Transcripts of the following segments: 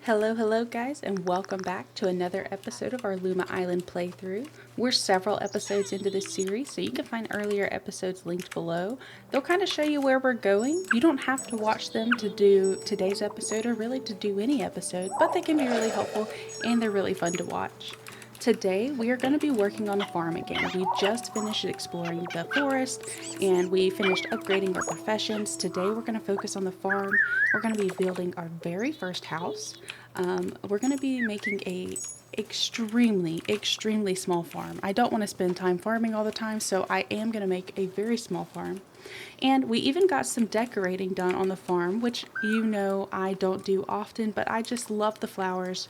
Hello guys, and welcome back to another episode of our Luma Island playthrough. We're several episodes into this series, so you can find earlier episodes linked below. They'll kind of show you where we're going. You don't have to watch them to do today's episode or really to do any episode, but they can be really helpful and they're really fun to watch. Today, we are going to be working on the farm again. We just finished exploring the forest and we finished upgrading our professions. Today, we're going to focus on the farm. We're going to be building our very first house. We're going to be making a extremely small farm. I don't want to spend time farming all the time, so I am going to make a very small farm. And we even got some decorating done on the farm, which you know I don't do often, but I just love the flowers.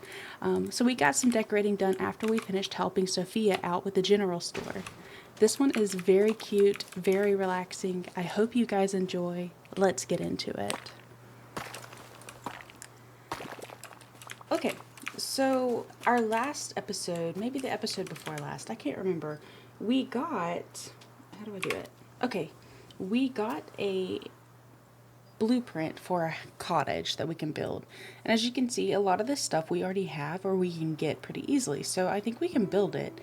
So we got some decorating done after we finished helping Sophia out with the general store. This one is very cute, very relaxing. I hope you guys enjoy. Let's get into it. Okay, so our last episode, maybe the episode before last, I can't remember, we got, how do I do it? Okay, we got a blueprint for a cottage that we can build. And as you can see, a lot of this stuff we already have or we can get pretty easily. So I think we can build it.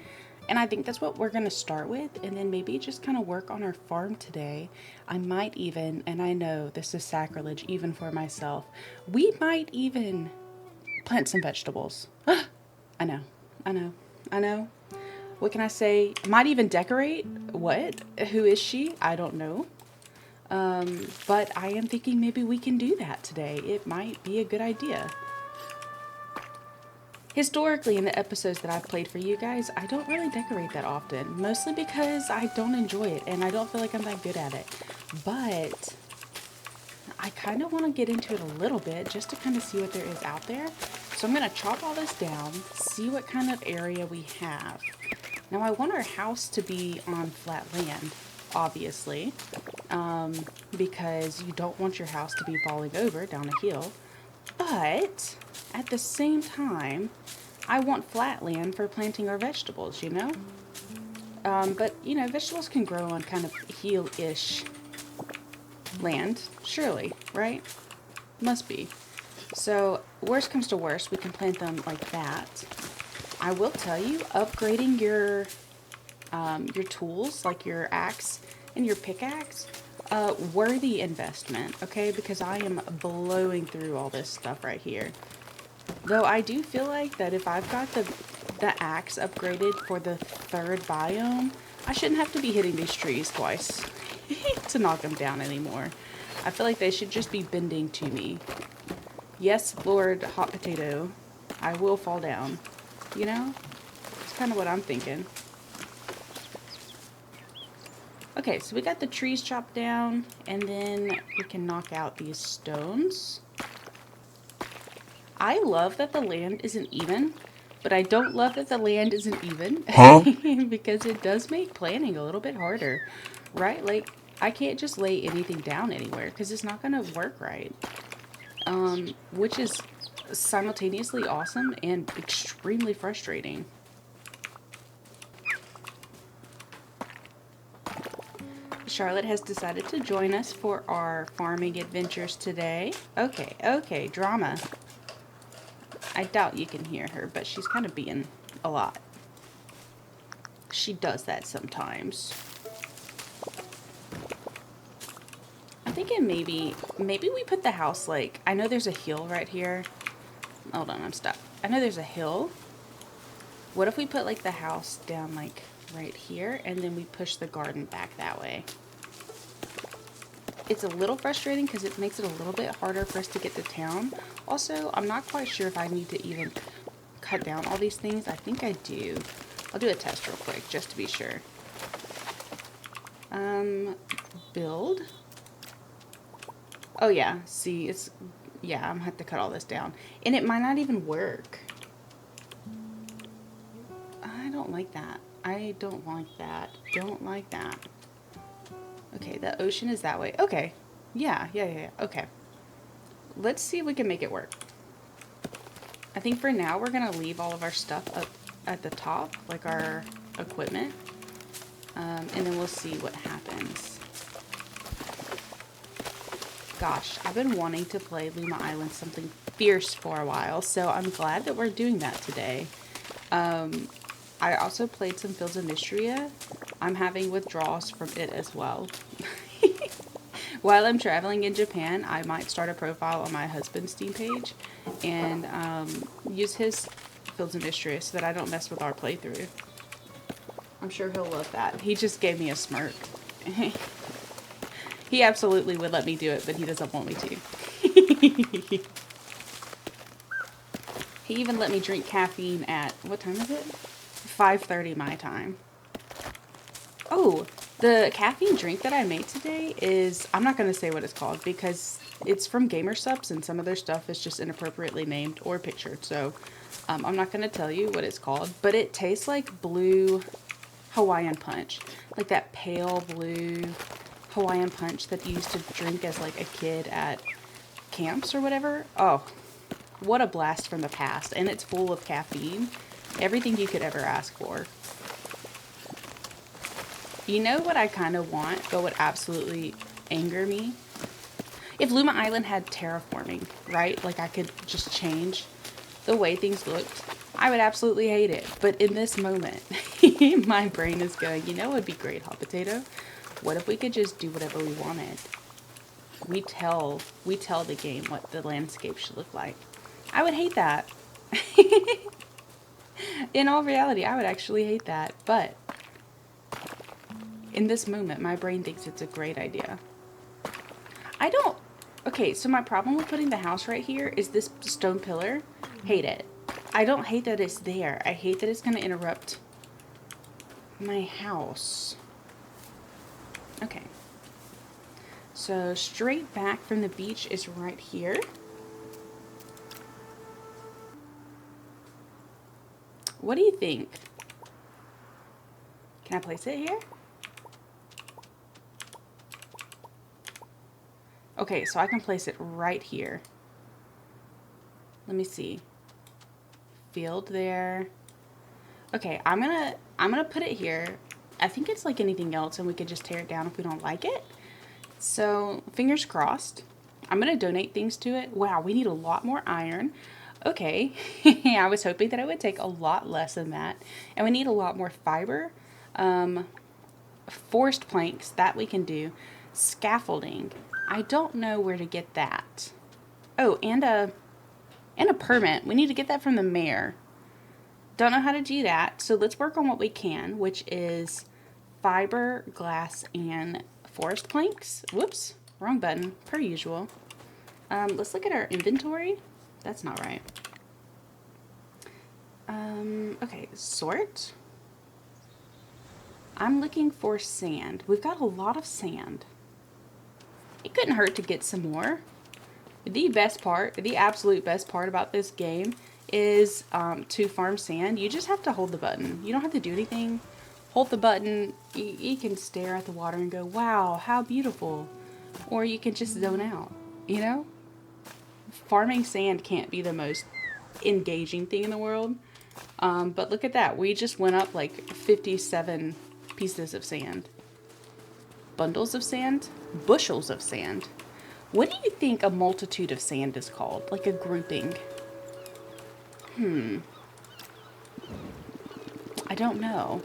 And I think that's what we're going to start with. And then maybe just kind of work on our farm today. I might even, and I know this is sacrilege even for myself, we might even plant some vegetables. I know. What can I say? Might even decorate. What? Who is she? I don't know. But I am thinking maybe we can do that today. It might be a good idea. Historically, in the episodes that I've played for you guys, I don't really decorate that often. Mostly because I don't enjoy it and I don't feel like I'm that good at it. But I kind of want to get into it a little bit just to kind of see what there is out there. So I'm going to chop all this down, see what kind of area we have. Now I want our house to be on flat land, obviously, because you don't want your house to be falling over down a hill. But at the same time, I want flat land for planting our vegetables, you know? But, you know, vegetables can grow on kind of hill-ish land, surely, right? Must be. So, worst comes to worst, we can plant them like that. I will tell you, upgrading your tools, like your axe and your pickaxe, worthy investment, okay? Because I am blowing through all this stuff right here. Though I do feel like that if I've got the axe upgraded for the third biome, I shouldn't have to be hitting these trees twice to knock them down anymore. I feel like they should just be bending to me. Yes, Lord Hot Potato, I will fall down. You know? That's kind of what I'm thinking. Okay, so we got the trees chopped down, and then we can knock out these stones. I love that the land isn't even, but I don't love that the land isn't even. Huh? Because it does make planning a little bit harder, right? Like, I can't just lay anything down anywhere, because it's not going to work right. Which is simultaneously awesome and extremely frustrating. Charlotte has decided to join us for our farming adventures today. Okay, drama. I doubt you can hear her, but she's kind of being a lot. She does that sometimes. I'm thinking maybe we put the house like, I know there's a hill right here. Hold on, I'm stuck. I know there's a hill. What if we put like the house down like right here and then we push the garden back that way? It's a little frustrating because it makes it a little bit harder for us to get to town. Also, I'm not quite sure if I need to even cut down all these things. I think I do. I'll do a test real quick just to be sure. Build. Oh yeah, see, it's, yeah, I'm gonna have to cut all this down. And it might not even work. I don't like that. I don't like that. Don't like that. Okay, the ocean is that way. Okay. Yeah. Okay. Let's see if we can make it work. I think for now we're gonna leave all of our stuff up at the top, like our equipment. And then we'll see what happens. Gosh, I've been wanting to play Luma Island fierce for a while, so I'm glad that we're doing that today. I also played some Fields of Mystria. I'm having withdrawals from it as well. While I'm traveling in Japan, I might start a profile on my husband's Steam page and use his Fields of Mystria so that I don't mess with our playthrough. I'm sure he'll love that. He just gave me a smirk. He absolutely would let me do it, but he doesn't want me to. He even let me drink caffeine at, what time is it? 5:30 my time. Oh, the caffeine drink that I made today is, I'm not going to say what it's called because it's from Gamer Subs and some of their stuff is just inappropriately named or pictured. So I'm not going to tell you what it's called, but it tastes like blue Hawaiian punch. Like that pale blue Hawaiian punch that you used to drink as like a kid at camps or whatever. Oh, what a blast from the past. And it's full of caffeine. Everything you could ever ask for. You know what I kind of want, but would absolutely anger me? If Luma Island had terraforming, right? Like I could just change the way things looked. I would absolutely hate it. But in this moment, my brain is going, you know what would be great, Hot Potato? What if we could just do whatever we wanted? We tell the game what the landscape should look like. I would hate that. In all reality, I would actually hate that. But in this moment, my brain thinks it's a great idea. I don't... Okay, so my problem with putting the house right here is this stone pillar. Hate it. I don't hate that it's there. I hate that it's going to interrupt my house. Okay. So straight back from the beach is right here. What do you think? Can I place it here? Okay, so I can place it right here. Let me see. Field there. Okay, I'm gonna put it here. I think it's like anything else and we could just tear it down if we don't like it. So, fingers crossed. I'm gonna donate things to it. Wow, we need a lot more iron. Okay, I was hoping that it would take a lot less than that. And we need a lot more fiber. Forest planks, that we can do. Scaffolding. I don't know where to get that. Oh, and a permit. We need to get that from the mayor. Don't know how to do that, so let's work on what we can, which is fiber, glass, and forest planks. Whoops, wrong button, per usual. Let's look at our inventory. That's not right. Okay, sort. I'm looking for sand. We've got a lot of sand. It couldn't hurt to get some more. The best part, the absolute best part about this game is to farm sand. You just have to hold the button. You don't have to do anything. Hold the button. You can stare at the water and go, wow, how beautiful. Or you can just zone out, you know? Farming sand can't be the most engaging thing in the world. But look at that. We just went up like 57 pieces of sand. Bundles of sand? Bushels of sand. What do you think a multitude of sand is called? Like a grouping? I don't know.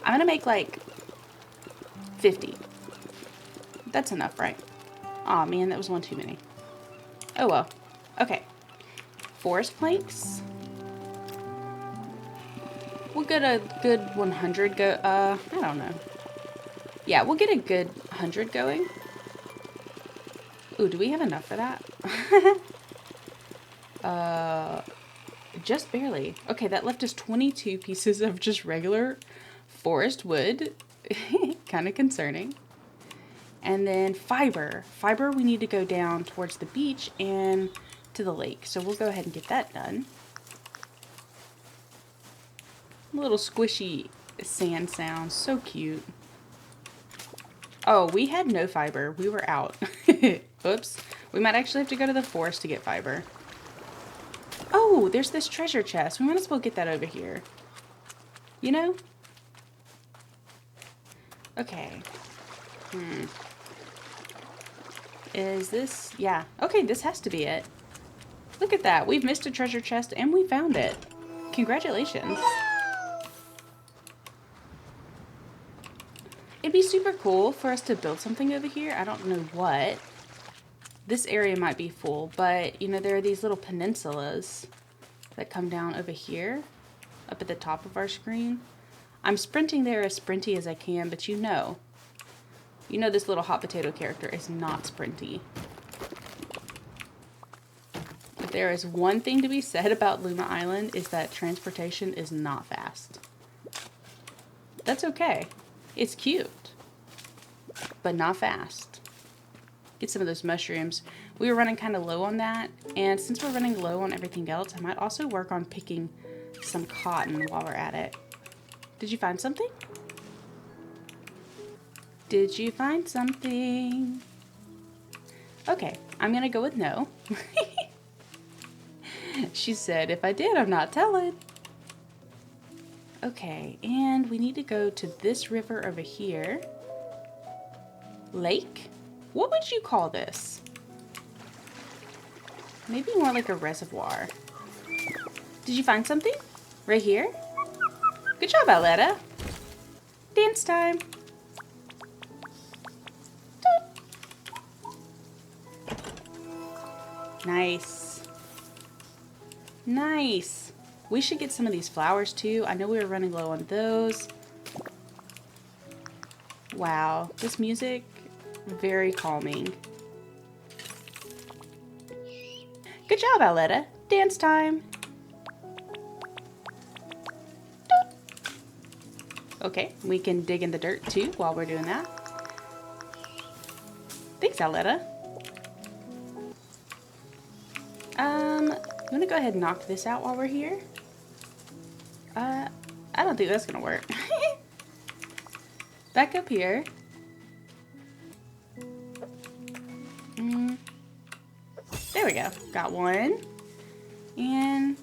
I'm gonna make like 50. That's enough, right? Aw, man, that was one too many. Oh well. Okay. Forest planks. We'll get a good 100 go. I don't know. Yeah, we'll get a good 100 going. Ooh, do we have enough for that? Just barely. Okay, that left us 22 pieces of just regular forest wood. Kind of concerning. And then fiber. Fiber, we need to go down towards the beach and to the lake. So we'll go ahead and get that done. A little squishy sand sounds. So cute. Oh, we had no fiber. We were out. Oops. We might actually have to go to the forest to get fiber. Oh, there's this treasure chest. We might as well get that over here. You know? Okay. Is this... Yeah. Okay, this has to be it. Look at that. We've missed a treasure chest and we found it. Congratulations. It'd be super cool for us to build something over here. I don't know what. This area might be full, but you know, there are these little peninsulas that come down over here, up at the top of our screen. I'm sprinting there as sprinty as I can, but you know this little hot potato character is not sprinty. If there is one thing to be said about Luma Island, is that transportation is not fast. That's okay. It's cute, but not fast. Get some of those mushrooms. We were running kind of low on that, and since we're running low on everything else, I might also work on picking some cotton while we're at it. Did you find something? Did you find something? Okay, I'm gonna go with no. She said, if I did, I'm not telling. Okay, and we need to go to this river over here. Lake? What would you call this? Maybe more like a reservoir. Did you find something? Right here? Good job, Aletta. Dance time. Nice. Nice. We should get some of these flowers too. I know we were running low on those. Wow, this music, very calming. Good job, Aletta. Dance time. Okay, we can dig in the dirt too while we're doing that. Thanks, Aletta. I'm gonna go ahead and knock this out while we're here. I don't think that's gonna work. Back up here. There we go. Got one. And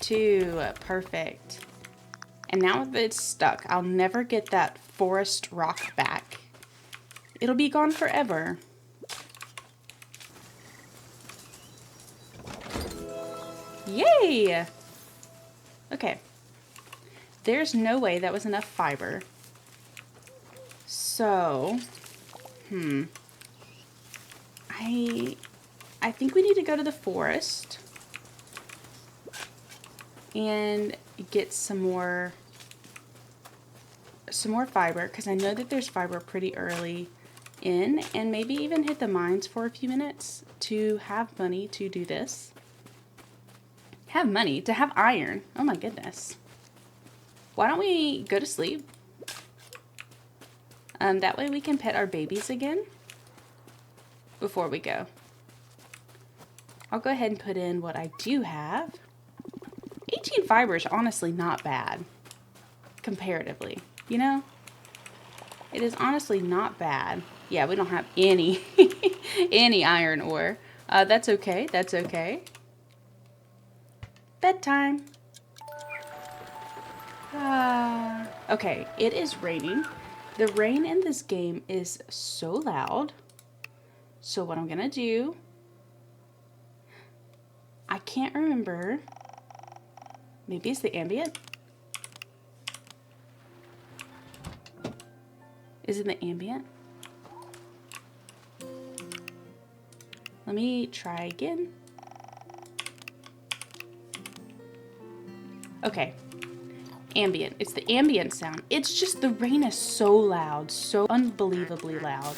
two. Perfect. And now that it's stuck, I'll never get that forest rock back. It'll be gone forever. Yay! Okay. There's no way that was enough fiber. So, I think we need to go to the forest and get some more fiber, because I know that there's fiber pretty early in, and maybe even hit the mines for a few minutes to have money to do this. Have money to have iron. Oh my goodness. Why don't we go to sleep? That way we can pet our babies again before we go. I'll go ahead and put in what I do have. 18 fiber is honestly not bad comparatively, you know? It is honestly not bad. Yeah, we don't have any any iron ore. That's okay. That's okay. Bedtime. Okay, it is raining. The rain in this game is so loud. So what I'm gonna do, I can't remember. Maybe it's the ambient? Is it the ambient? Let me try again. Okay. Ambient. It's the ambient sound. It's just the rain is so loud, so unbelievably loud.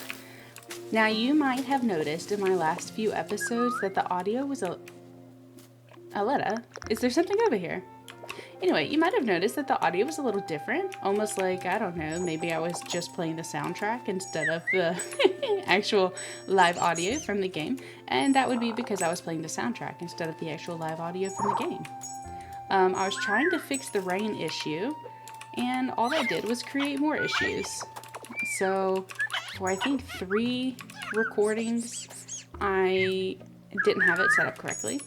Now you might have noticed in my last few episodes that the audio was Aletta, is there something over here? Anyway, you might have noticed that the audio was a little different. Almost like, I don't know, maybe I was just playing the soundtrack instead of the actual live audio from the game. And that would be because I was playing the soundtrack instead of the actual live audio from the game. I was trying to fix the rain issue, and all that did was create more issues. So, for I think 3 recordings, I didn't have it set up correctly.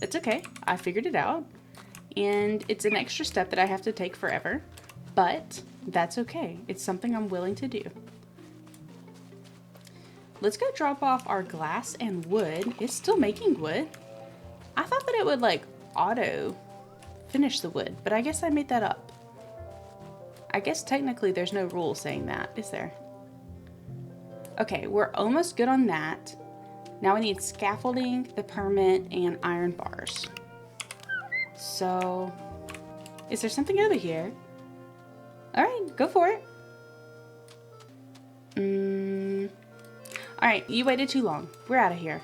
It's okay, I figured it out, and it's an extra step that I have to take forever, but that's okay. It's something I'm willing to do. let's go drop off our glass and wood. It's still making wood. I thought that it would like auto finish the wood, but I guess I made that up. I guess technically there's no rule saying that, is there? Okay, we're almost good on that. Now we need scaffolding, the permit, and iron bars. So, is there something over here? All right, go for it. All right, you waited too long. We're out of here.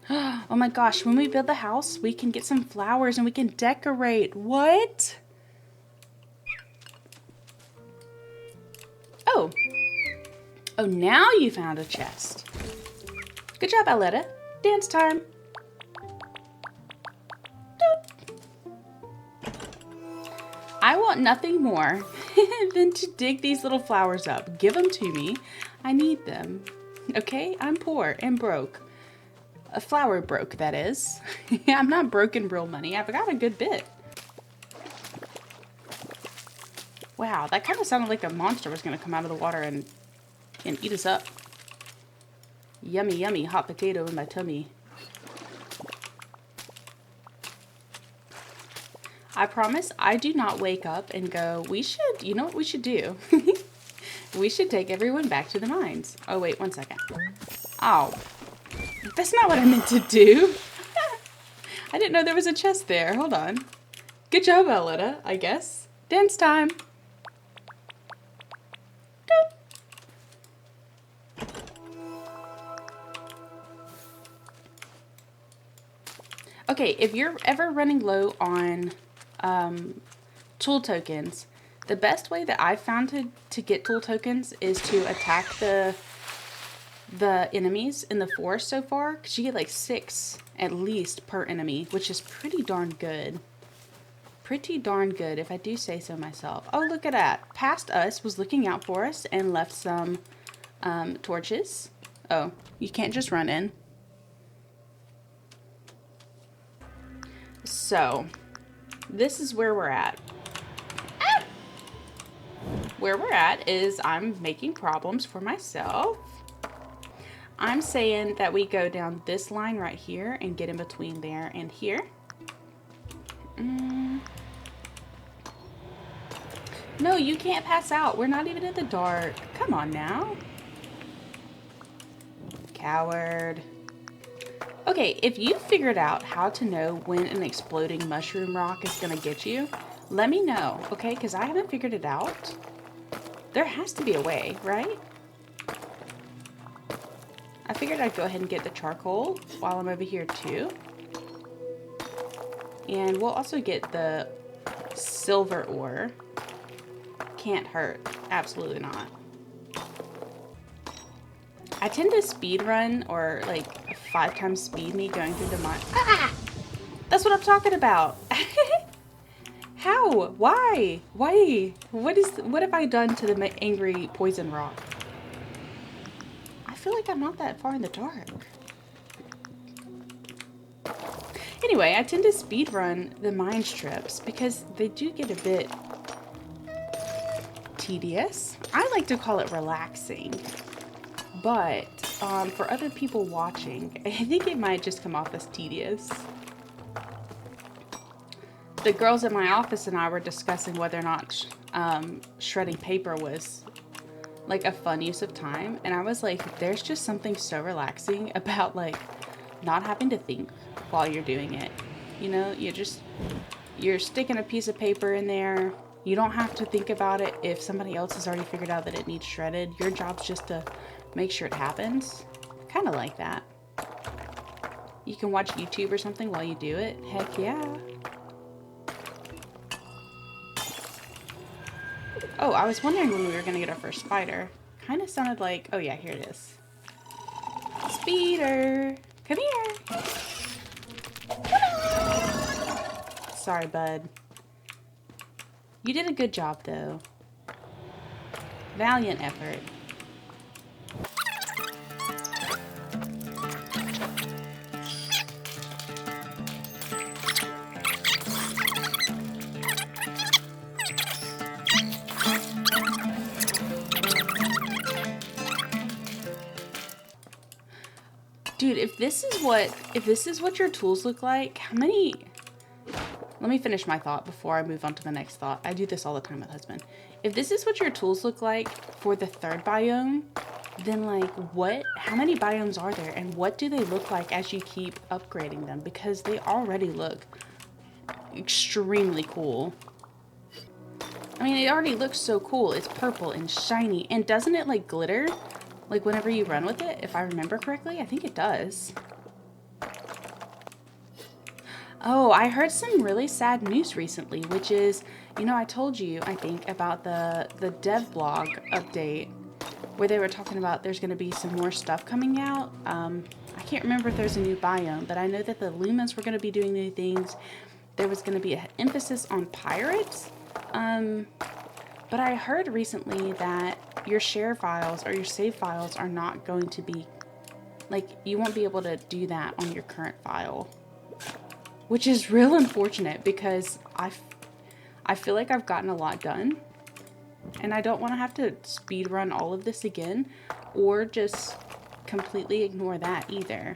Oh my gosh, when we build the house, we can get some flowers and we can decorate. What? Oh. Oh, now you found a chest. Good job, Aletta. Dance time. I want nothing more than to dig these little flowers up. Give them to me. I need them. Okay? I'm poor and broke. A flower broke, that is. I'm not broke in real money. I've got a good bit. Wow, that kind of sounded like a monster was going to come out of the water and eat us up. Yummy, yummy hot potato in my tummy. I promise I do not wake up and go, you know what we should do? We should take everyone back to the mines. Oh, wait, 1 second. Oh, that's not what I meant to do. I didn't know there was a chest there. Hold on. Good job, Aletta, I guess. Dance time. Okay, if you're ever running low on tool tokens, the best way that I've found to get tool tokens is to attack the enemies in the forest so far, because you get like 6 at least per enemy, which is pretty darn good. Pretty darn good, if I do say so myself. Oh, look at that. Past us was looking out for us and left some torches. Oh, you can't just run in. So, this is where we're at. Ah! Where we're at is I'm making problems for myself. I'm saying that we go down this line right here and get in between there and here. No, you can't pass out. We're not even in the dark. Come on now. Coward. Okay, if you figured out how to know when an exploding mushroom rock is going to get you, let me know, okay? Because I haven't figured it out. There has to be a way, right? I figured I'd go ahead and get the charcoal while I'm over here too. And we'll also get the silver ore. Can't hurt. Absolutely not. I tend to speed run or like 5 times speed me going through the mine. Ah! That's what I'm talking about. How? Why? Why? What have I done to the angry poison rock? I feel like I'm not that far in the dark. Anyway, I tend to speed run the mine strips because they do get a bit tedious. I like to call it relaxing. But for other people watching, I think it might just come off as tedious. The girls in my office and I were discussing whether or not shredding paper was like a fun use of time. And I was like, there's just something so relaxing about like not having to think while you're doing it. You know, you're sticking a piece of paper in there. You don't have to think about it if somebody else has already figured out that it needs shredded. Your job's just to make sure it happens. Kind of like that. You can watch YouTube or something while you do it. Heck yeah. Oh, I was wondering when we were going to get our first spider. Kind of sounded like... Oh yeah, here it is. Speeder! Come here! Sorry, bud. You did a good job, though. Valiant effort. Dude, if this is what your tools look like, how many... Let me finish my thought before I move on to the next thought. I do this all the time with husband. If this is what your tools look like for the third biome, then like how many biomes are there and what do they look like as you keep upgrading them? Because they already look extremely cool. I mean, it already looks so cool. It's purple and shiny. And doesn't it like glitter? Like whenever you run with it, if I remember correctly, I think it does. Oh, I heard some really sad news recently, which is, you know, I told you, I think, about the dev blog update where they were talking about there's going to be some more stuff coming out. I can't remember if there's a new biome, but I know that the Lumas were going to be doing new things. There was going to be an emphasis on pirates. But I heard recently that your share files or your save files are not going to be, like, you won't be able to do that on your current file. Which is real unfortunate because I feel like I've gotten a lot done. And I don't want to have to speed run all of this again or just completely ignore that either.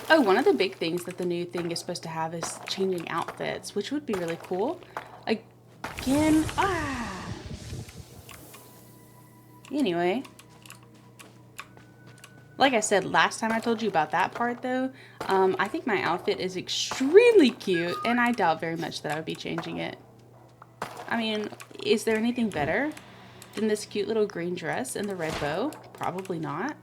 Oh, one of the big things that the new thing is supposed to have is changing outfits, which would be really cool. Again, Anyway. Like I said, last time I told you about that part though, I think my outfit is extremely cute and I doubt very much that I would be changing it. I mean, is there anything better than this cute little green dress and the red bow? Probably not.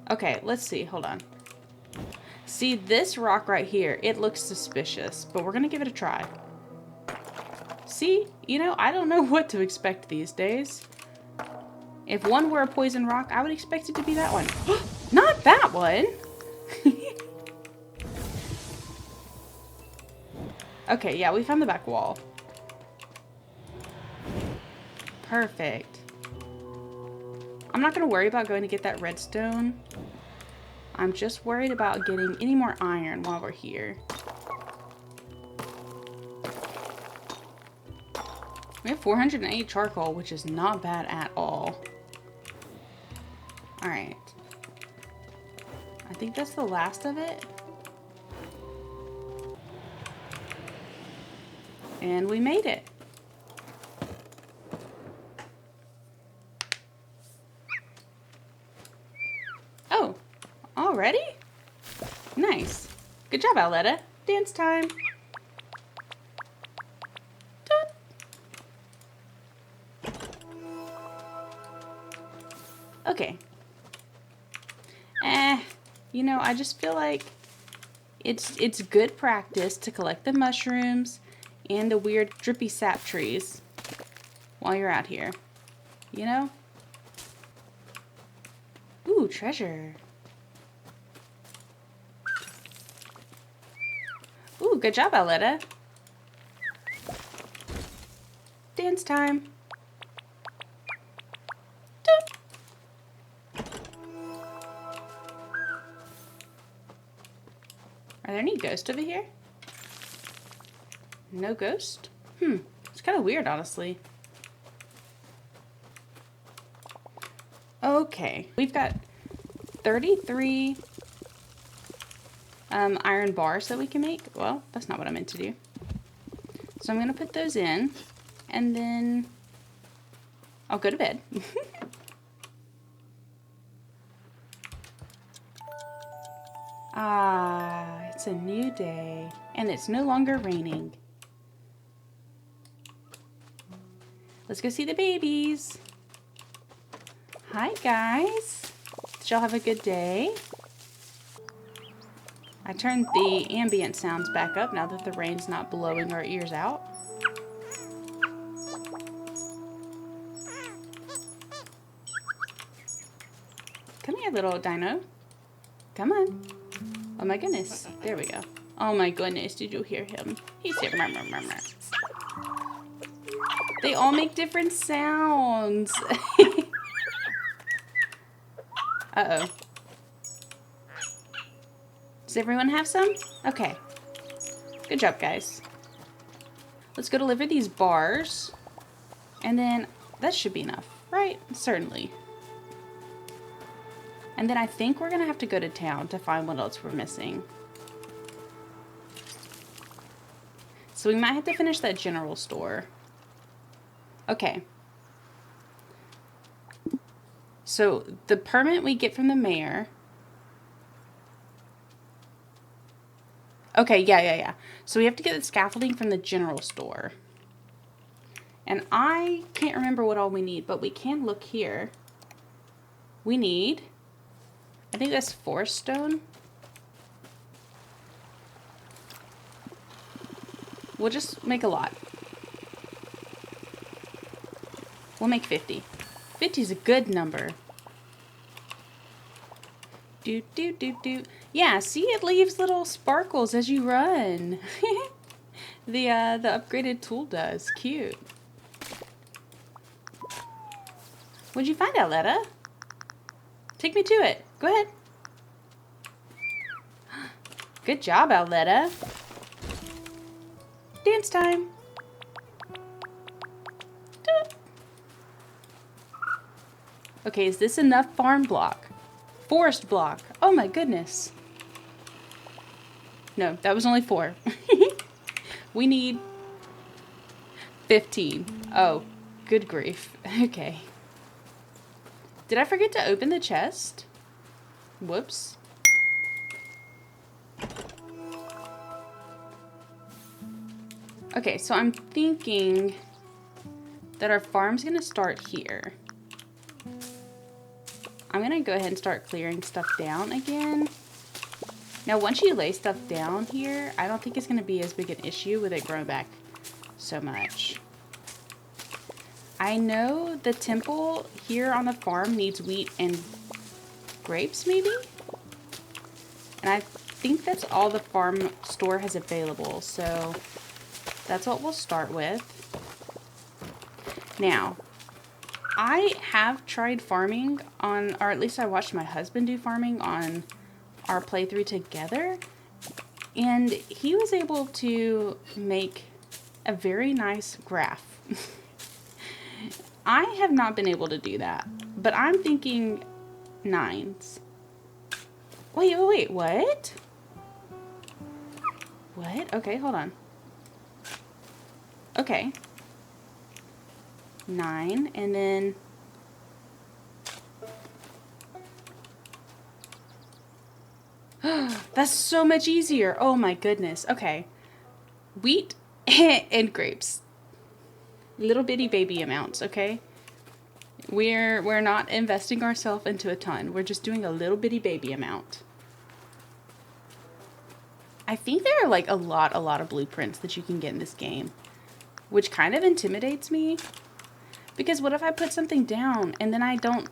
Okay, let's see. Hold on. See, this rock right here, it looks suspicious, but we're going to give it a try. See? You know, I don't know what to expect these days. If one were a poison rock, I would expect it to be that one. Not that one! Okay, yeah, we found the back wall. Perfect. I'm not going to worry about going to get that redstone. I'm just worried about getting any more iron while we're here. We have 408 charcoal, which is not bad at all. Alright. I think that's the last of it. And we made it. Oh, already? Nice. Good job, Aletta. Dance time. Okay. You know, I just feel like it's good practice to collect the mushrooms and the weird drippy sap trees while you're out here. You know? Ooh, treasure. Ooh, good job, Aletta. Dance time. Are there any ghosts over here? No ghost? It's kind of weird, honestly. Okay, we've got 33 iron bars that we can make. Well, that's not what I meant to do. So I'm going to put those in, and then I'll go to bed. Ah, it's a new day, and it's no longer raining. Let's go see the babies. Hi, guys. Did y'all have a good day? I turned the ambient sounds back up now that the rain's not blowing our ears out. Come here, little dino. Come on. Oh my goodness. There we go. Oh my goodness. Did you hear him? He said murmur, murmur. They all make different sounds. Uh-oh. Does everyone have some? Okay. Good job, guys. Let's go deliver these bars. And then that should be enough, right? Certainly. And then I think we're going to have to go to town to find what else we're missing. So we might have to finish that general store. Okay. So the permit we get from the mayor. Okay, yeah. So we have to get the scaffolding from the general store. And I can't remember what all we need, but we can look here. We need... I think that's forest stone. We'll just make a lot. We'll make 50. 50 is a good number. Do. Yeah, see, it leaves little sparkles as you run. The upgraded tool does. Cute. What'd you find, Aletta? Take me to it. Go ahead. Good job, Aletta. Dance time. Okay, is this enough farm block? Forest block. Oh my goodness. No, that was only 4. We need 15. Oh, good grief. Okay. Did I forget to open the chest? Whoops. Okay, so I'm thinking that our farm's gonna start here. I'm gonna go ahead and start clearing stuff down again. Now, once you lay stuff down here, I don't think it's gonna be as big an issue with it growing back so much. I know the temple here on the farm needs wheat and grapes, maybe? And I think that's all the farm store has available, so that's what we'll start with. Now, I have tried farming on, or at least I watched my husband do farming on our playthrough together, and he was able to make a very nice graph. I have not been able to do that, but I'm thinking 9s. Wait, what? What? Okay, hold on. Okay. 9, and then... That's so much easier. Oh my goodness. Okay. Wheat and grapes. Little bitty baby amounts, okay? We're not investing ourselves into a ton. We're just doing a little bitty baby amount. I think there are like a lot of blueprints that you can get in this game, which kind of intimidates me. Because what if I put something down and then I don't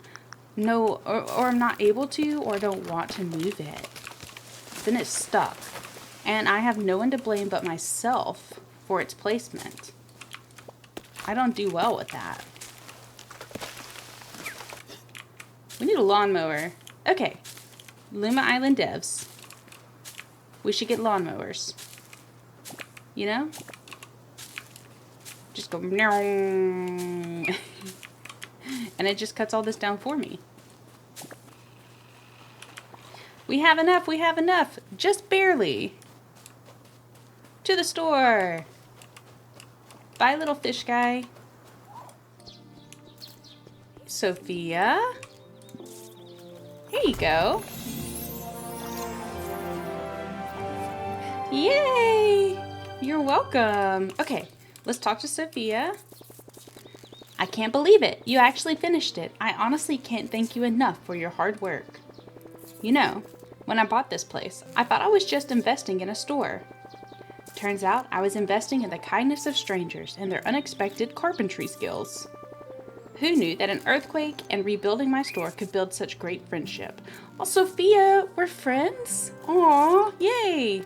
know, or I'm not able to, or don't want to move it? Then it's stuck. And I have no one to blame but myself for its placement. I don't do well with that. We need a lawnmower. Okay. Luma Island devs. We should get lawnmowers. You know? Just go... And it just cuts all this down for me. We have enough, we have enough. Just barely. To the store. Bye, little fish guy. Sophia. Here you go. Yay! You're welcome. Okay, let's talk to Sophia. I can't believe it. You actually finished it. I honestly can't thank you enough for your hard work. You know, when I bought this place, I thought I was just investing in a store. Turns out I was investing in the kindness of strangers and their unexpected carpentry skills. Who knew that an earthquake and rebuilding my store could build such great friendship? Oh, Sophia, we're friends? Aw, yay!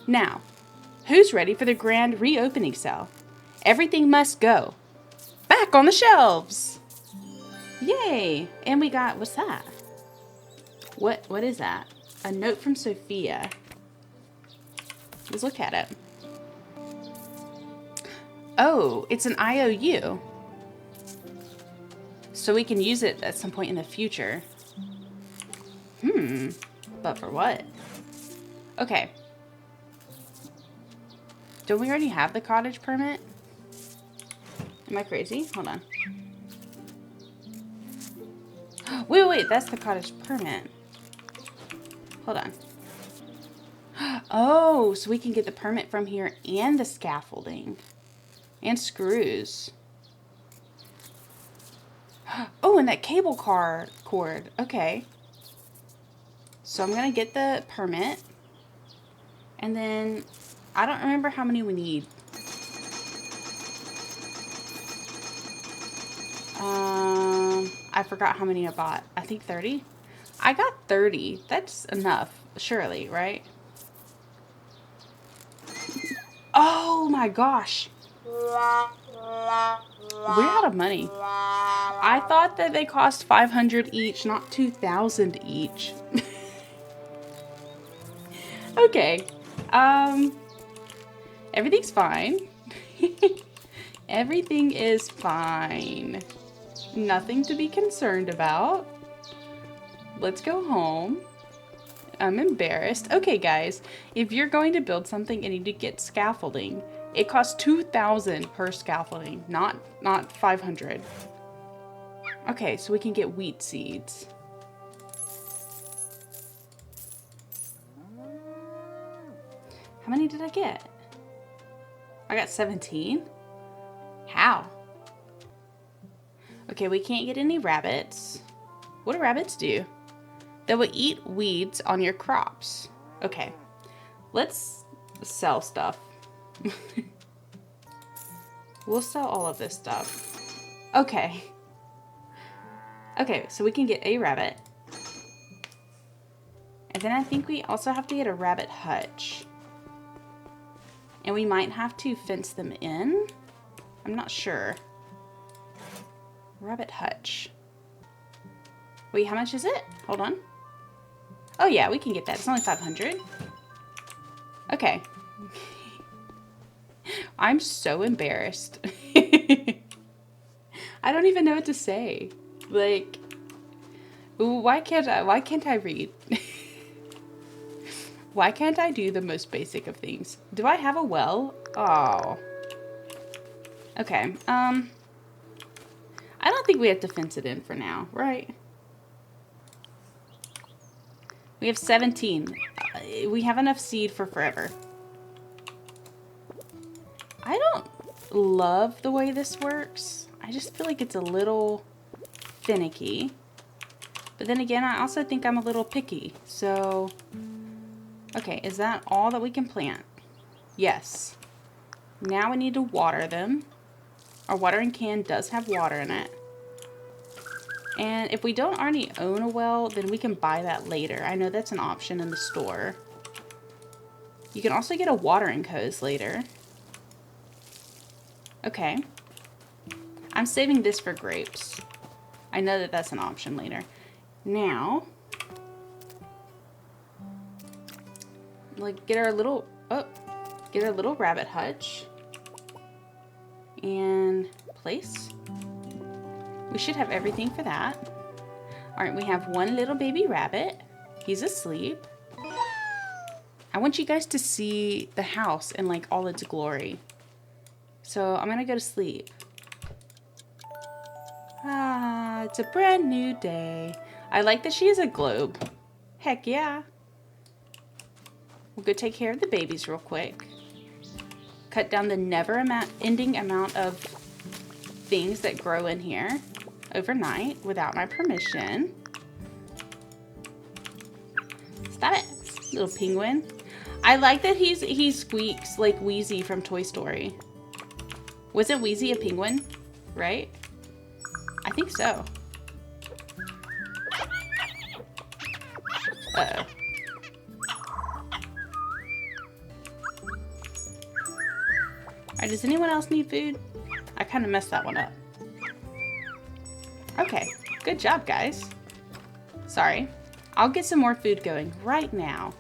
Now, who's ready for the grand reopening sale? Everything must go back on the shelves! Yay! And we got, what's that? What is that? A note from Sophia. Let's look at it. Oh, it's an IOU. So we can use it at some point in the future. But for what? Okay. Don't we already have the cottage permit? Am I crazy? Hold on. Wait, that's the cottage permit. Hold on. Oh, so we can get the permit from here and the scaffolding. And screws. Oh, and that cable car cord. Okay. So I'm going to get the permit. And then, I don't remember how many we need. I forgot how many I bought. I think 30. I got 30. That's enough, surely, right? Oh my gosh. We're out of money. I thought that they cost 500 each, not 2,000 each. Okay. Everything's fine. Everything is fine. Nothing to be concerned about. Let's go home. I'm embarrassed. Okay, guys, if you're going to build something and you need to get scaffolding, it costs 2,000 per scaffolding, not 500. Okay, so we can get wheat seeds. How many did I get? I got 17. How? Okay, we can't get any rabbits. What do rabbits do? They will eat weeds on your crops. Okay, let's sell stuff. We'll sell all of this stuff. Okay. Okay, so we can get a rabbit. And then I think we also have to get a rabbit hutch. And we might have to fence them in. I'm not sure. Rabbit hutch. Wait, how much is it? Hold on. Oh yeah, we can get that. It's only 500. Okay. I'm so embarrassed. I don't even know what to say. Like, why can't I read? Why can't I do the most basic of things? Do I have a well? Oh. Okay, I don't think we have to fence it in for now, right? We have 17. We have enough seed for forever. I don't love the way this works. I just feel like it's a little finicky. But then again, I also think I'm a little picky. So, okay, is that all that we can plant? Yes. Now we need to water them. Our watering can does have water in it. And if we don't already own a well, then we can buy that later. I know that's an option in the store. You can also get a watering hose later. Okay. I'm saving this for grapes. I know that that's an option later. Now, like get our little rabbit hutch and place. We should have everything for that. All right, we have one little baby rabbit. He's asleep. I want you guys to see the house in like all its glory. So I'm gonna go to sleep. Ah, it's a brand new day. I like that she is a globe. Heck yeah. We'll go take care of the babies real quick. Cut down the never-ending amount of things that grow in here overnight without my permission. Stop it, little penguin. I like that he squeaks like Wheezy from Toy Story. Wasn't Wheezy a penguin, right? I think so. Uh-oh. Alright, does anyone else need food? I kind of messed that one up. Okay, good job, guys. Sorry. I'll get some more food going right now.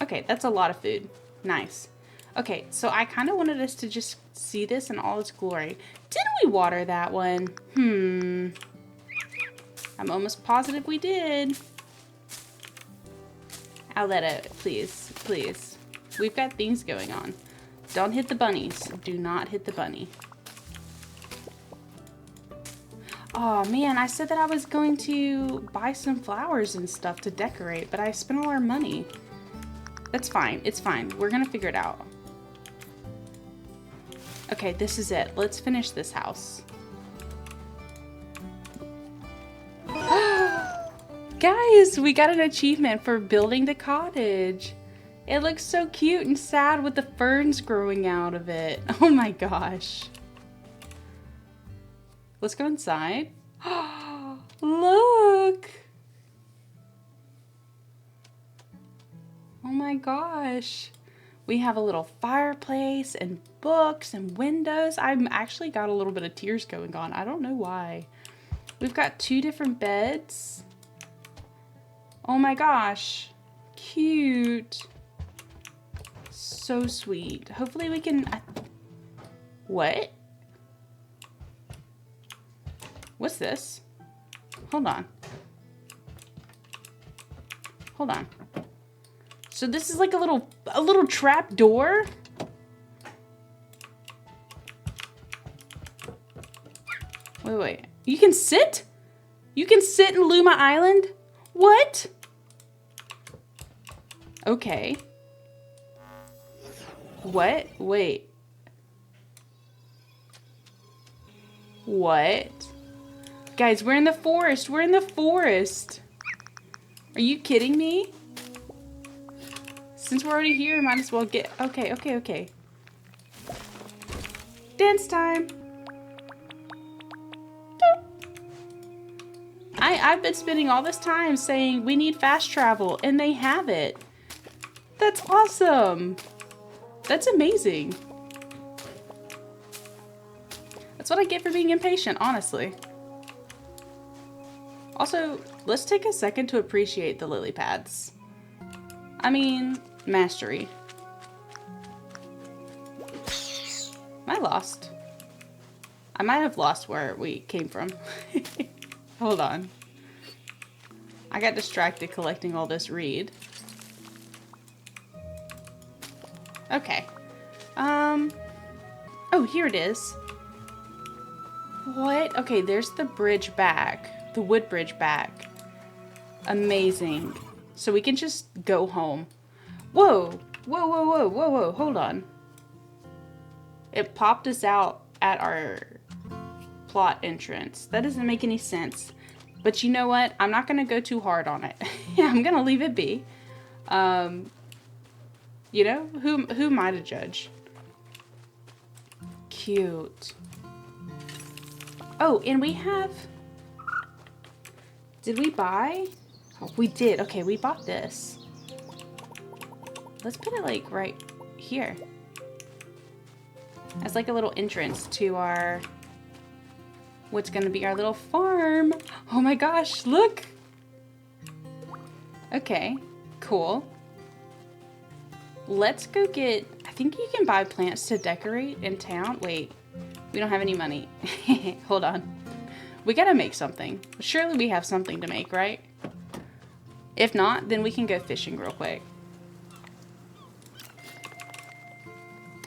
Okay, that's a lot of food. Nice. Okay, so I kind of wanted us to just see this in all its glory. Didn't we water that one? I'm almost positive we did. I'll let it, please, please. We've got things going on. Don't hit the bunnies. Do not hit the bunny. Oh man, I said that I was going to buy some flowers and stuff to decorate, but I spent all our money. That's fine. It's fine. We're gonna figure it out. Okay, this is it. Let's finish this house. Guys, we got an achievement for building the cottage. It looks so cute and sad with the ferns growing out of it. Oh my gosh. Let's go inside. Look. Oh my gosh. We have a little fireplace and books and windows. I've actually got a little bit of tears going on. I don't know why. We've got 2 different beds. Oh my gosh. Cute. So sweet. Hopefully we can... What? What's this? Hold on. Hold on. So this is like a little trap door? Wait. You can sit? You can sit in Luma Island? What? Okay. What? Wait. What? Guys, we're in the forest. We're in the forest. Are you kidding me? Since we're already here, might as well get... Okay. Dance time. I've been spending all this time saying we need fast travel, and they have it. That's awesome. That's amazing. That's what I get for being impatient, honestly. Also, let's take a second to appreciate the lily pads. I mean, mastery. Am I lost? I might have lost where we came from. Hold on. I got distracted collecting all this reed. Okay. Oh, here it is. What? Okay, there's the bridge back. The wood bridge back. Amazing. So we can just go home. Whoa. Whoa. Hold on. It popped us out at our plot entrance. That doesn't make any sense. But you know what? I'm not going to go too hard on it. I'm going to leave it be. You know, who am I to judge? Cute. Oh, and we have... Did we buy? Oh, we did. Okay, we bought this. Let's put it like right here. As like a little entrance to our... What's going to be our little farm. Oh my gosh, look. Okay. Cool. Let's go get, I think you can buy plants to decorate in town. Wait, we don't have any money. Hold on. We gotta make something. Surely we have something to make, right? If not, then we can go fishing real quick.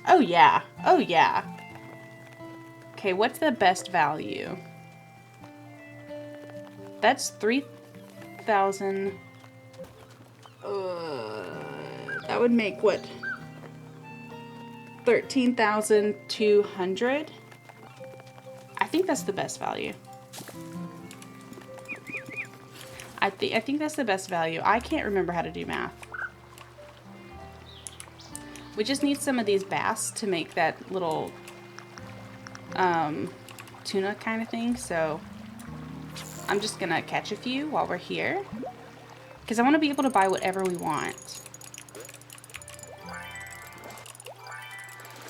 Oh yeah, oh yeah. Okay, what's the best value? That's 3,000. That would make what? 13,200. I think that's the best value. I think that's the best value. I can't remember how to do math. We just need some of these bass to make that little tuna kind of thing. So I'm just gonna catch a few while we're here, because I want to be able to buy whatever we want.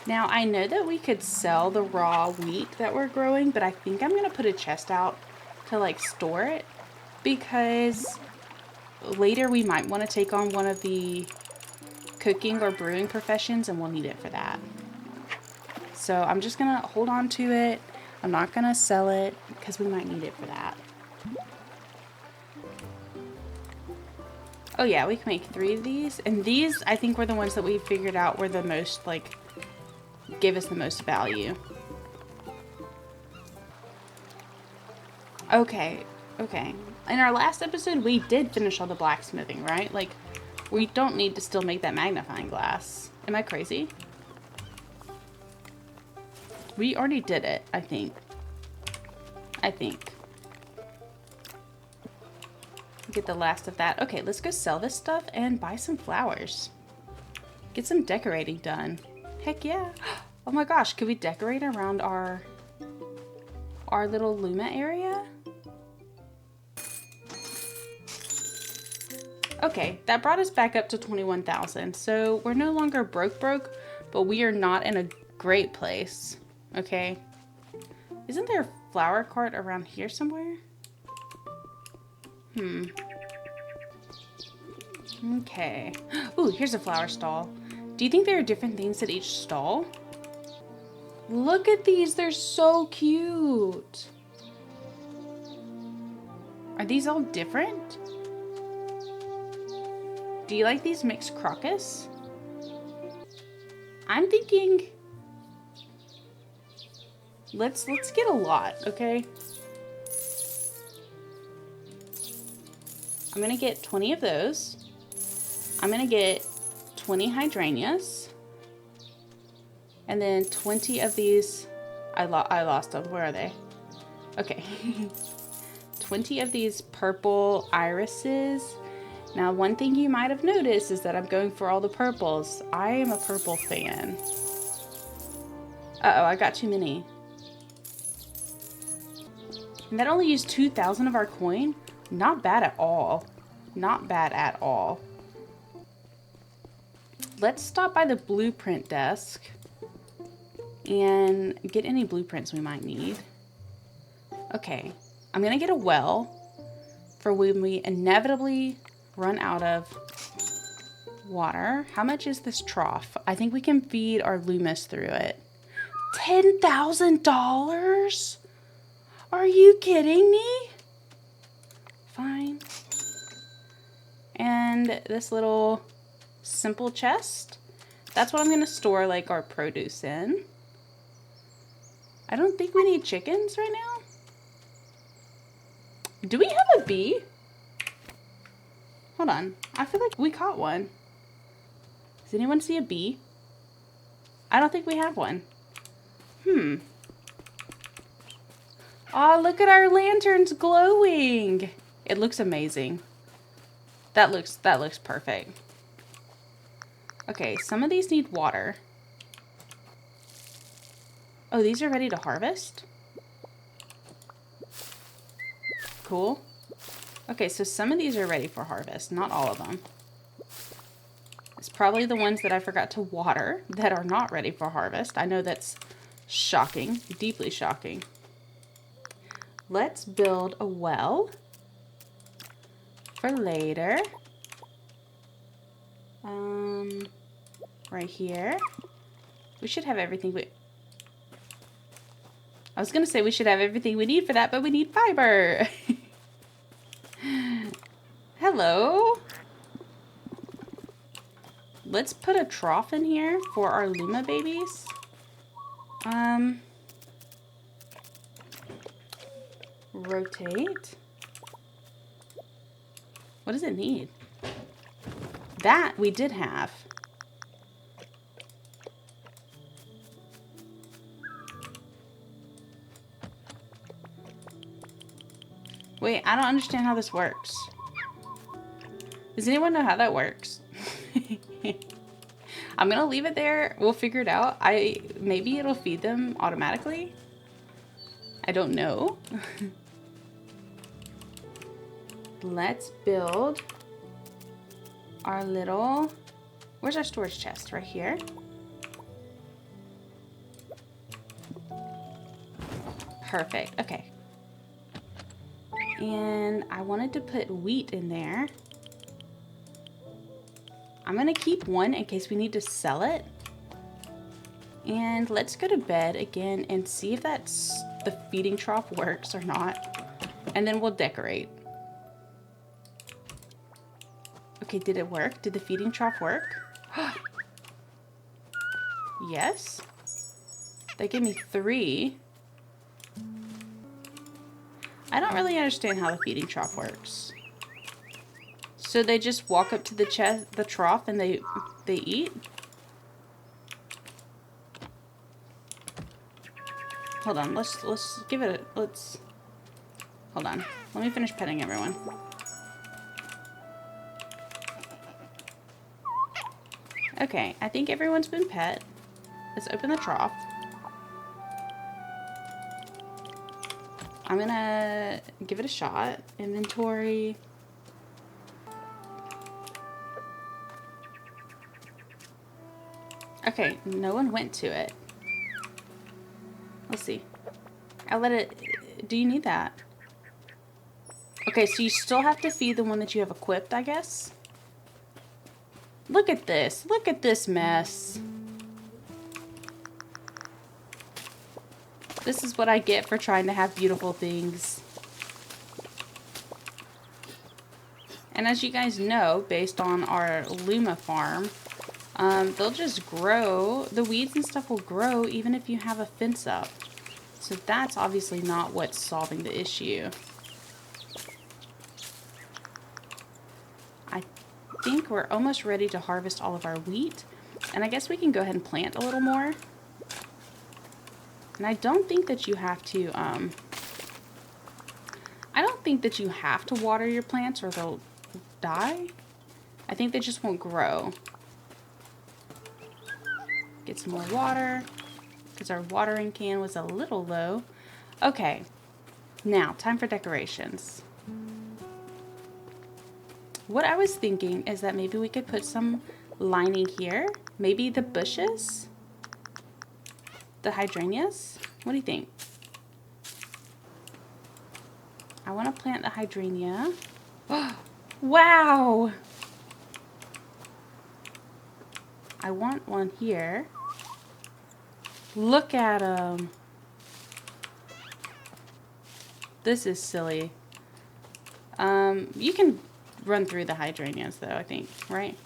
Now, I know that we could sell the raw wheat that we're growing, but I think I'm going to put a chest out to, like, store it, because later we might want to take on one of the cooking or brewing professions, and we'll need it for that. So I'm just going to hold on to it. I'm not going to sell it, because we might need it for that. Oh yeah, we can make 3 of these. And these, I think, were the ones that we figured out were the most, like, gave us the most value. Okay, okay. In our last episode, we did finish all the blacksmithing, right? Like, we don't need to still make that magnifying glass. Am I crazy? We already did it, I think. Get the last of that. Okay, let's go sell this stuff and buy some flowers. Get some decorating done. Heck yeah. Oh my gosh, could we decorate around our little Luma area? Okay, that brought us back up to 21,000. So we're no longer broke, but we are not in a great place. Okay. Isn't there a flower cart around here somewhere? Okay. Ooh, here's a flower stall. Do you think there are different things at each stall? Look at these, they're so cute. Are these all different? Do you like these mixed crocus? I'm thinking let's get a lot, okay? I'm gonna get 20 of those. I'm gonna get 20 hydrangeas. And then 20 of these, I lost them. Where are they? Okay. 20 of these purple irises. Now, one thing you might have noticed is that I'm going for all the purples. I am a purple fan. Uh-oh, I got too many. And that only used 2,000 of our coin. Not bad at all. Not bad at all. Let's stop by the blueprint desk and get any blueprints we might need. Okay, I'm gonna get a well for when we inevitably run out of water. How much is this trough? I think we can feed our Lumas through it. $10,000? Are you kidding me? Fine. And this little simple chest, that's what I'm gonna store like our produce in. I don't think we need chickens right now. Do we have a bee? Hold on. I feel like we caught one. Does anyone see a bee? I don't think we have one. Oh, look at our lanterns glowing. It looks amazing. That looks perfect. Okay, some of these need water. Oh, these are ready to harvest? Cool. Okay, so some of these are ready for harvest, not all of them. It's probably the ones that I forgot to water that are not ready for harvest. I know that's shocking, deeply shocking. Let's build a well for later. Right here. We should have everything I was gonna say we should have everything we need for that, but we need fiber. Hello. Let's put a trough in here for our Luma babies. Rotate. What does it need? That we did have. Wait, I don't understand how this works. Does anyone know how that works? I'm gonna leave it there. We'll figure it out. Maybe it'll feed them automatically. I don't know. Let's build our little... Where's our storage chest? Right here. Perfect. Okay. And I wanted to put wheat in there. I'm gonna keep one in case we need to sell it. And let's go to bed again and see if the feeding trough works or not. And then we'll decorate. Okay, did it work? Did the feeding trough work? Yes. They gave me 3. I don't really understand how the feeding trough works. So they just walk up to the trough and they eat? Hold on, let's give it a, hold on. Let me finish petting everyone. Okay, I think everyone's been pet. Let's open the trough. I'm gonna give it a shot. Inventory. Okay, no one went to it. Let's see. I'll let it... Do you need that? Okay, so you still have to feed the one that you have equipped, I guess? Look at this. Look at this mess. This is what I get for trying to have beautiful things. And as you guys know, based on our Luma farm, they'll just grow. The weeds and stuff will grow even if you have a fence up. So that's obviously not what's solving the issue. I think we're almost ready to harvest all of our wheat. And I guess we can go ahead and plant a little more. And I don't think that you have to, I don't think that you have to water your plants or they'll die. I think they just won't grow. Get some more water, because our watering can was a little low. Okay, now time for decorations. What I was thinking is that maybe we could put some lining here. Maybe the bushes? The hydrangeas? What do you think? I want to plant the hydrangea. Wow! I want one here. Look at them. This is silly. You can run through the hydrangeas though, I think, right?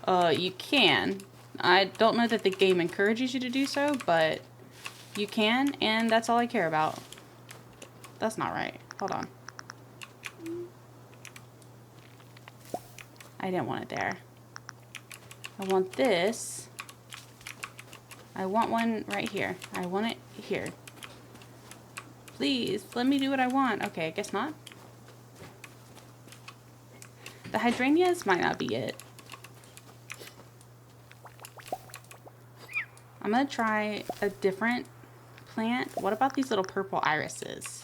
You can. I don't know that the game encourages you to do so, but you can, and that's all I care about. That's not right. Hold on. I didn't want it there. I want this. I want one right here. I want it here. Please, let me do what I want. Okay, I guess not. The hydrangeas might not be it. I'm gonna try a different plant. What about these little purple irises?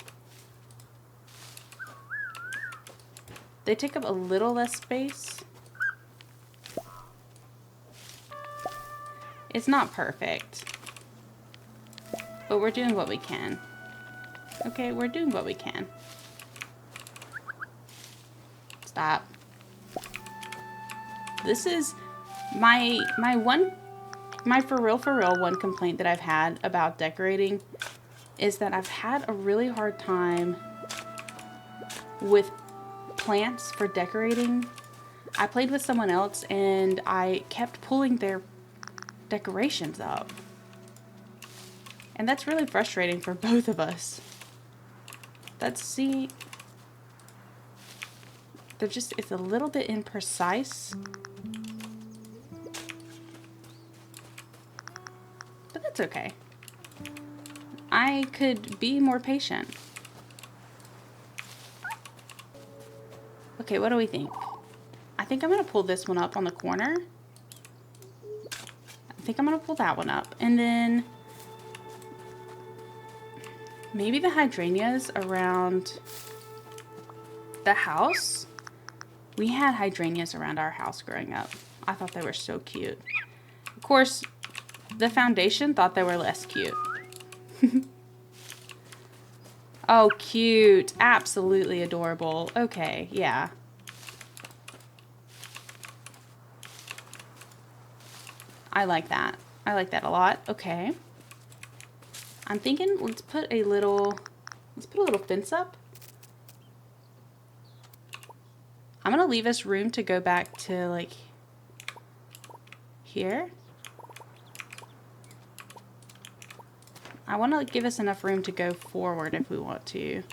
They take up a little less space. It's not perfect, but we're doing what we can. Okay, we're doing what we can. Stop. This is My for real one complaint that I've had about decorating is that I've had a really hard time with plants for decorating. I played with someone else and I kept pulling their decorations up. And that's really frustrating for both of us. See, it's a little bit imprecise. But that's okay. I could be more patient. Okay, what do we think? I think I'm going to pull this one up on the corner. I think I'm going to pull that one up. And then maybe the hydrangeas around the house. We had hydrangeas around our house growing up. I thought they were so cute. Of course, the foundation thought they were less cute. Oh, cute. Absolutely adorable. Okay, yeah. I like that. I like that a lot. Okay. I'm thinking let's put a little fence up. I'm going to leave us room to go back to like here. I want to give us enough room to go forward if we want to.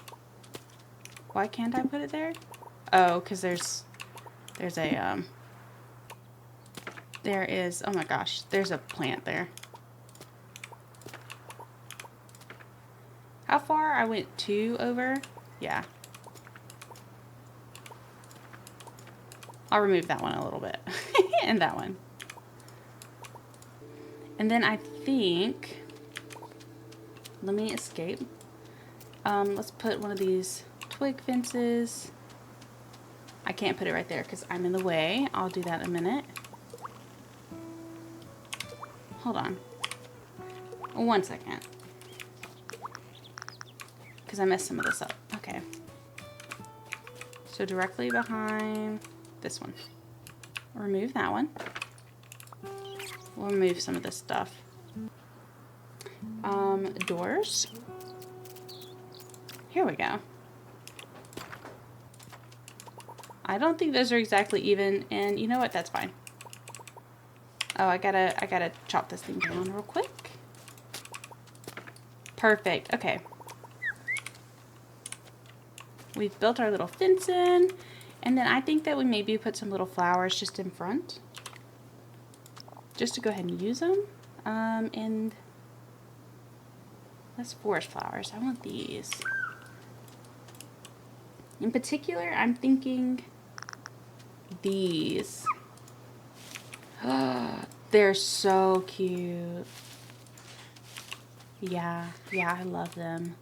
Why can't I put it there? Oh, because there's a, there is, oh my gosh, there's a plant there. How far? I went 2 over? Yeah. I'll remove that one a little bit. And that one. And then I think, let me escape. Let's put one of these twig fences. I can't put it right there because I'm in the way. I'll do that in a minute. Hold on. 1 second. Because I messed some of this up. Okay. So directly behind this one. Remove that one. We'll remove some of this stuff. Doors. Here we go. I don't think those are exactly even, and you know what? That's fine. Oh, I gotta chop this thing down real quick. Perfect. Okay. We've built our little fence in, and then I think that we maybe put some little flowers just in front, just to go ahead and use them. And that's forest flowers. I want these. In particular, I'm thinking these. They're so cute. Yeah, I love them.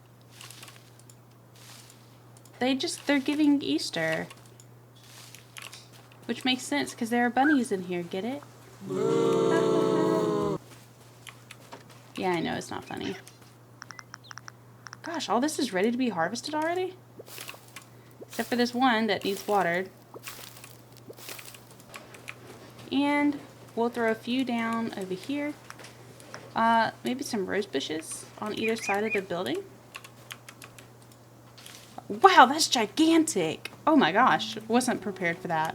They're giving Easter. Which makes sense, because there are bunnies in here, get it? Yeah, I know, it's not funny. Gosh, all this is ready to be harvested already? Except for this one that needs watered. And we'll throw a few down over here. Maybe some rose bushes on either side of the building. Wow, that's gigantic! Oh my gosh, wasn't prepared for that.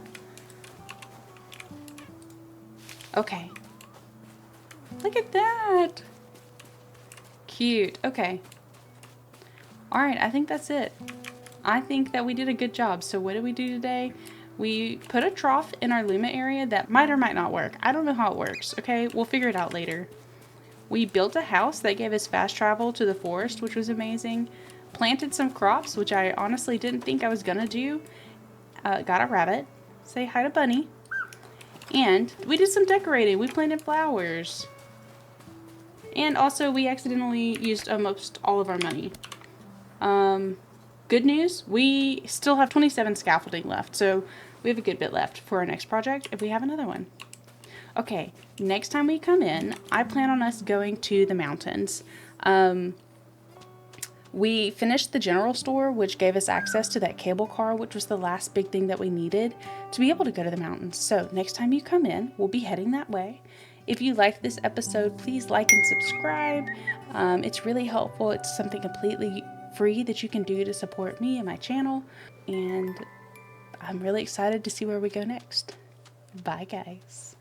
Okay. Look at that! Cute. Okay. Alright, I think that's it. I think that we did a good job. So what did we do today? We put a trough in our Luma area that might or might not work. I don't know how it works, okay? We'll figure it out later. We built a house that gave us fast travel to the forest, which was amazing. Planted some crops, which I honestly didn't think I was gonna do. Got a rabbit. Say hi to Bunny. And we did some decorating. We planted flowers. And also we accidentally used almost all of our money. Good news, we still have 27 scaffolding left, so we have a good bit left for our next project if we have another one. Okay, next time we come in, I plan on us going to the mountains. We finished the general store, which gave us access to that cable car, which was the last big thing that we needed to be able to go to the mountains. So next time you come in, we'll be heading that way. If you liked this episode, please like and subscribe. It's really helpful. It's something completely free that you can do to support me and my channel. And I'm really excited to see where we go next. Bye, guys.